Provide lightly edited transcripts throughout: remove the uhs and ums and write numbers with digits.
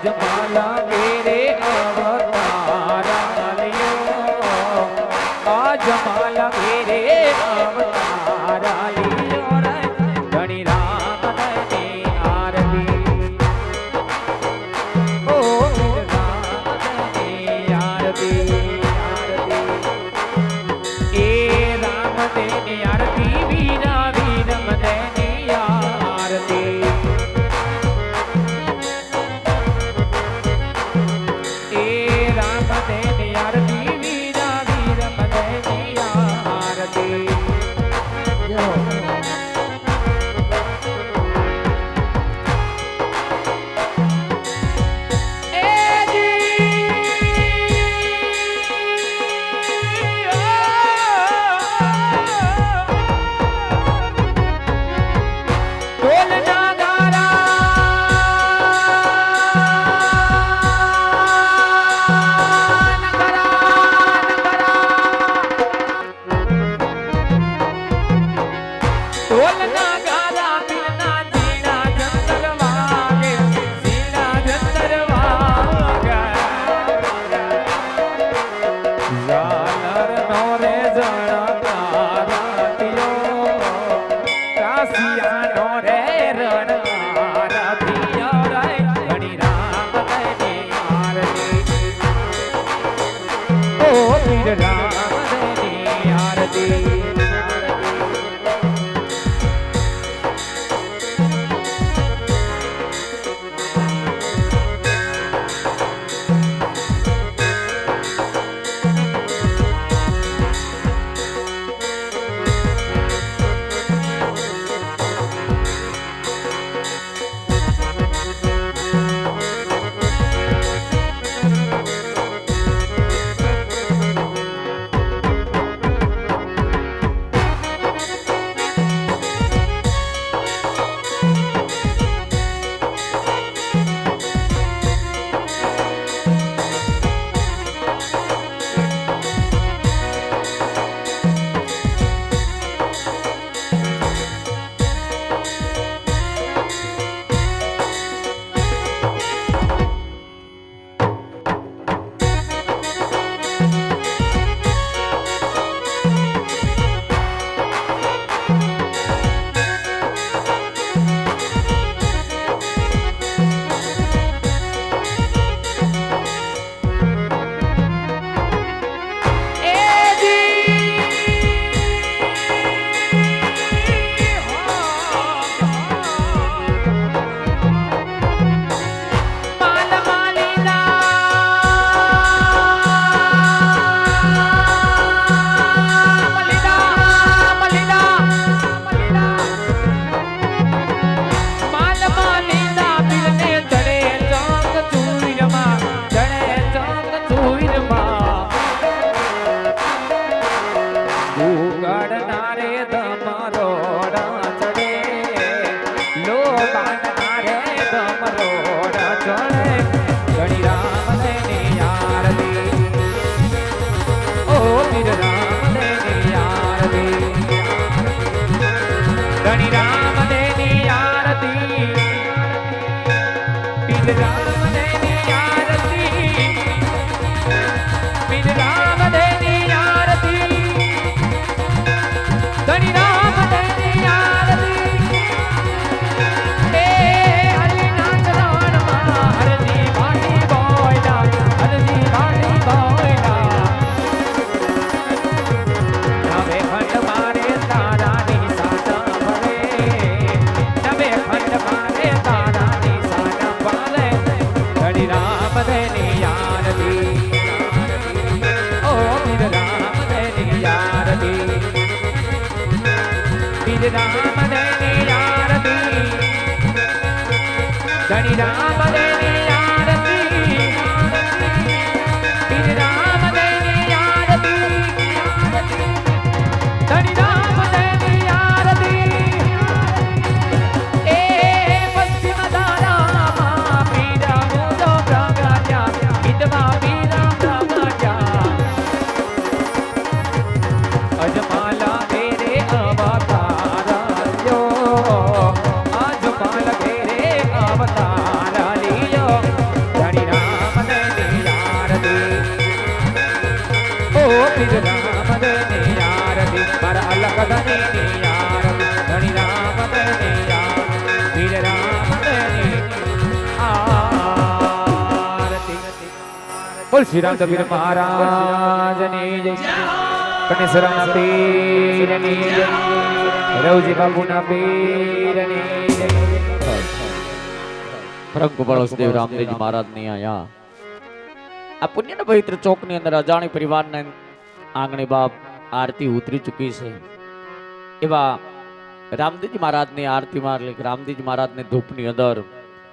અજમાલા ઘેરે અવતારા લ્યો અજમાલા ઘેરે અવતારા લ્યો રે ધણી રામ ની આરતી ઓ રામ ની આરતી એ રામ ની આરતી વીરા વીરમ ની આરતી અજમાલા ઘેરે અવતારા બોલ શ્રી રામદેવ મહારાજની જય, કનેસરાના પીરની જય, રવજી બાપુના પીરની જય. પરમ કુબળોસદેવ રામદેવજી મહારાજની આયા આ પુણ્યના પવિત્ર ચોકની અંદર અજાણી પરિવારના આંગણે બાપ આરતી ઉતરી ચૂકી છે. એવા રામદેવજી મહારાજની આરતીમાં એટલે રામદેવજી મહારાજની ધૂપની અંદર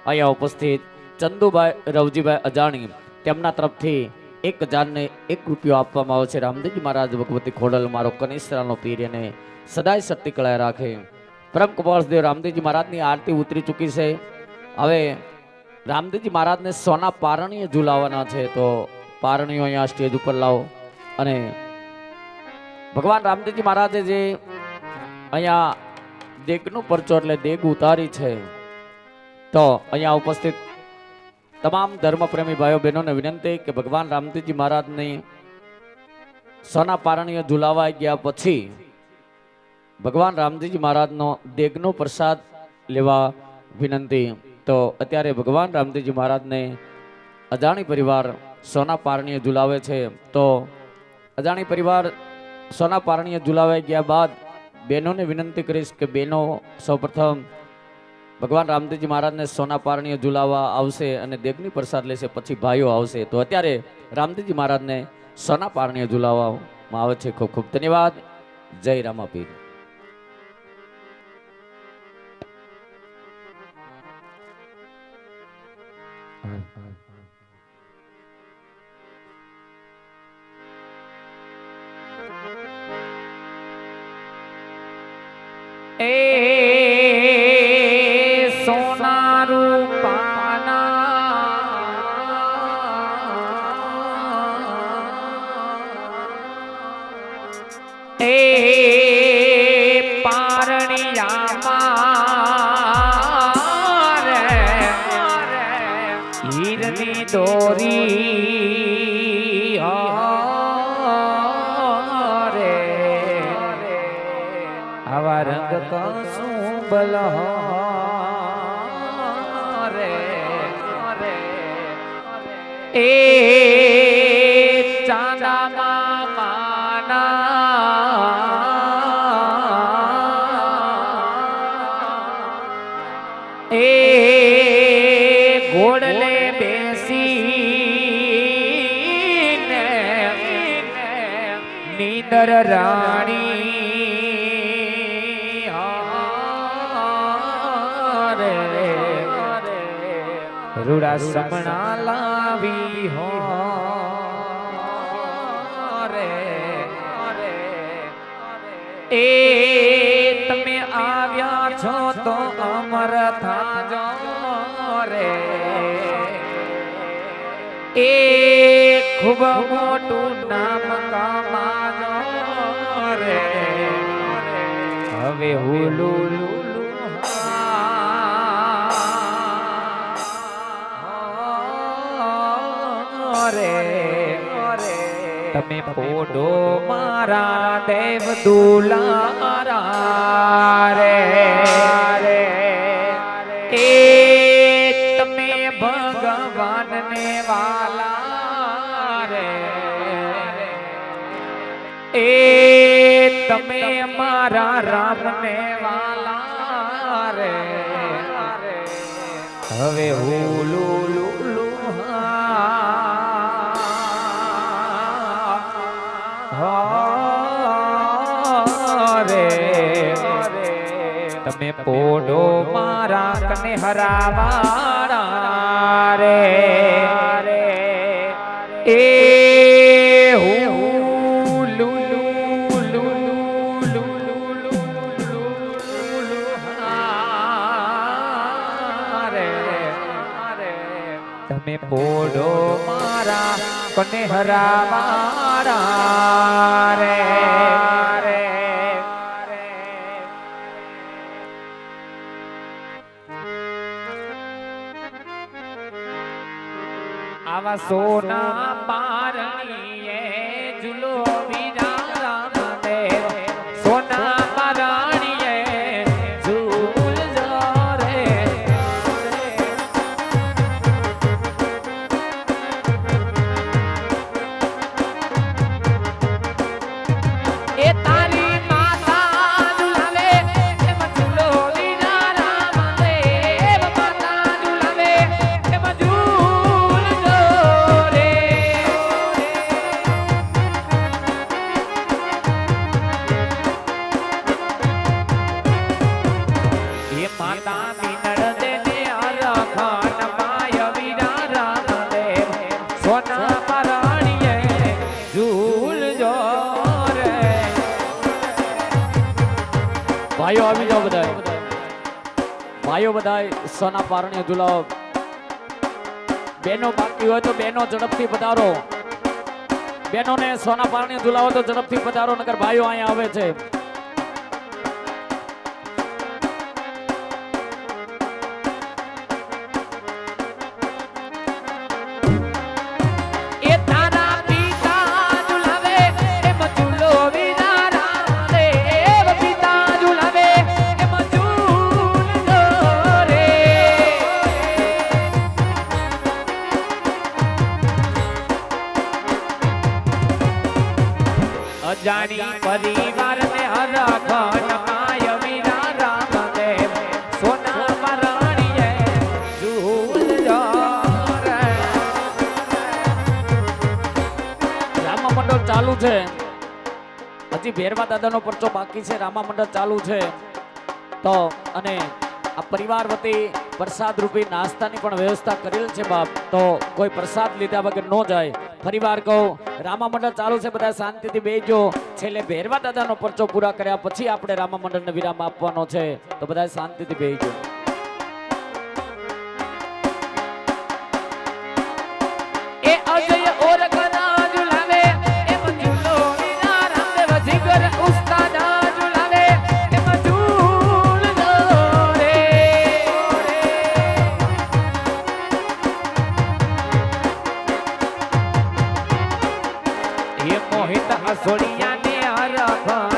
અહીંયા ઉપસ્થિત ચંદુભાઈ રવજીભાઈ અજાણી તેમના તરફથી 1001 રૂપિયો આપવામાં આવે છે. રામદેવજી મહારાજ ભગવતી ખોડલ મારો કનિષ્ઠરાનો પીર એને સદાય શક્તિ કળાએ રાખે. પરમ કુબળોસદેવ રામદેવજી મહારાજની આરતી ઉતરી ચૂકી છે. હવે રામદેવજી મહારાજને સોના પારણીએ ઝુલાવવાના છે, તો પારણીઓ અહીંયા સ્ટેજ ઉપર લાવો. અને ભગવાન રામદેવજી મહારાજે જે અહીંયા દેગનો પરચો એટલે દેગ ઉતારી છે, તો અહીંયા ઉપસ્થિત તમામ ધર્મપ્રેમી ભાઈઓ બહેનોને વિનંતી કે ભગવાન રામદેવજી મહારાજની સોના પારણીએ ઝુલાવાઈ ગયા પછી ભગવાન રામદેવજી મહારાજનો દેગનો પ્રસાદ લેવા વિનંતી. તો અત્યારે ભગવાન રામદેવજી મહારાજને અજાણી પરિવાર સોના પારણીએ ઝુલાવે છે. તો અજાણી પરિવાર સોના પારણીએ ઝુલાવાઈ ગયા બાદ બહેનોને વિનંતી કરીશ કે બહેનો સૌપ્રથમ ભગવાન રામદેવજી મહારાજને સોના પારણીએ ઝુલાવવા આવશે અને દેગની પ્રસાદ લેશે, પછી ભાઈઓ આવશે. તો અત્યારે રામદેવજી મહારાજને સોના પારણીએ ઝુલાવવામાં આવે છે. ખૂબ ખૂબ ધન્યવાદ. જય રામાપીર. એ સોના રૂપાના એ પારણિયામાં રે હીરની દોરી રે આવા રંગ કશું બલ રે એ ચાંદામાં માના એ ઘોડલે બેસીને નીંદર રાણી રૂડા સમણા લાવી હો રે એ તમે આવ્યા છો તો અમર થાજો રે એ ખૂબ મોટું નામ કમાજો રે હવે હુલું તમે પોડો મારા દેવ દુલારા રે એ તમે ભગવાન ને વાલા રે એ તમે મારા રામ ને વાલા રે હવે હુલું તમે પોડો મારા કને હરાવાળા રે એ હું લુલુ રે તમે પોડો મારા કને હરાવાળા રે આવા સોના પારણીએ ઝૂલો વીરા રામદેવ સોના પારણીએ ઝૂલજો રે બધાય સોના પારણીય ઝુલાવો. બેનો બાકી હોય તો બેનો ઝડપથી પધારો. બેનોને સોના પારણીય ઝુલાવો તો ઝડપથી પધારો, નકર ભાઈઓ અહીંયા આવે છે. એ તારા પિતા ઝુલાવે એમ ઝૂલો વિના રામદેવ. પિતા ઝુલાવે એમ ઝૂલજો રે. અજાણી પરિવારને હરખન માય વિના રામદેવ. સોના પારણીએ ઝૂલજો રે. રામા મંડળ ચાલુ છે. હજી ભેરવા દાદાનો પરચો બાકી છે. રામા મંડળ ચાલુ છે. તો અને આ પરિવાર વતી પ્રસાદ રૂપી નાસ્તાની પણ વ્યવસ્થા કરેલ છે બાપ. તો કોઈ પ્રસાદ લીધા વગર ન જાય. ફરીવાર કહું, રામા મંડળ ચાલુ છે, બધા શાંતિથી બેસજો. છેલ્લે ભેરવા દાદાનો પરચો પૂરા કર્યા પછી આપણે રામા મંડળને વિરામ આપવાનો છે. તો બધા શાંતિથી બેસજો. એ અજય ઓરખના ઝુલાવે એમ ઝૂલો વિના રામદેવ. જીગર ઉસ્તાદ ઝુલાવે એમ ઝૂલજો રે. એ મોહિત અસોડિયાને હરખન